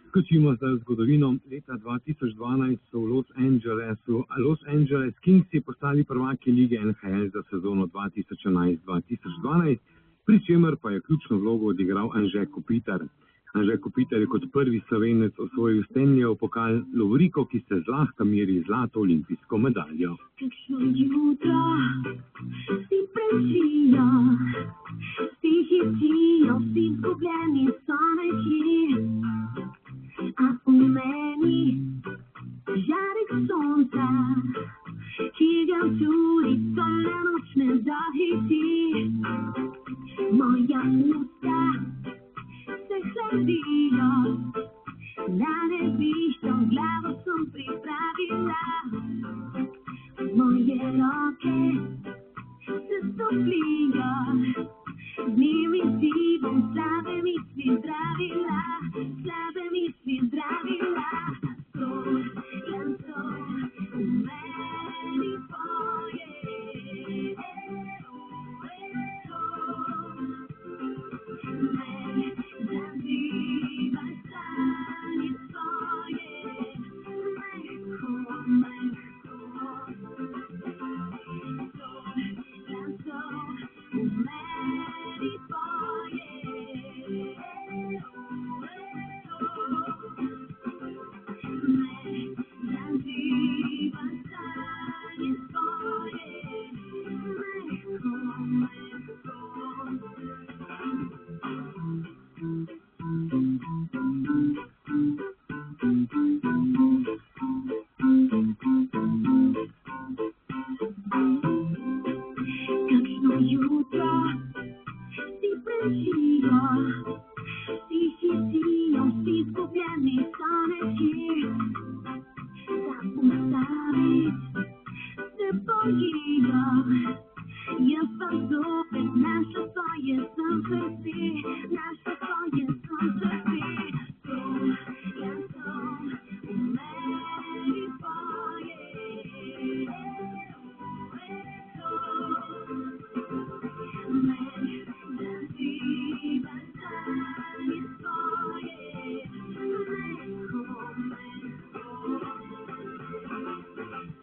Skočimo zdaj v zgodovino. Leta 2012 so v Los Angeles Kingsi postali prvaki lige NHL za sezono 2011-2012, pri čemer pa je ključno vlogo odigral Anže Kopitar. Anže Kopitar je kot prvi Slovenec osvojil Stanleyjev pokal lovoriko, ki se zlahka meri zlato olimpijsko medaljo. Kakšno jutro si prežijo, vsi hitijo, vsi zgubljeni so nekje. A v meni žarek sonca, ki ga tudi temna noč ne zahiti. Moja usta se hladijo, na nevišto glavo sem pripravila. Moje roke se stoplijo, z njimi si bom slabe misli zdravila, slabe misli zdravila. Glanco v meni poje, me zazivaj sanje svoje, mehko, mehko. Glanco v meni poje, kakšno jutro si prežijo, vsi hitijo, vsi zgubljeni so nekje. Ustavit se bojijo, jaz pa zopet našla svoje sem srce, našla svoje sem srce.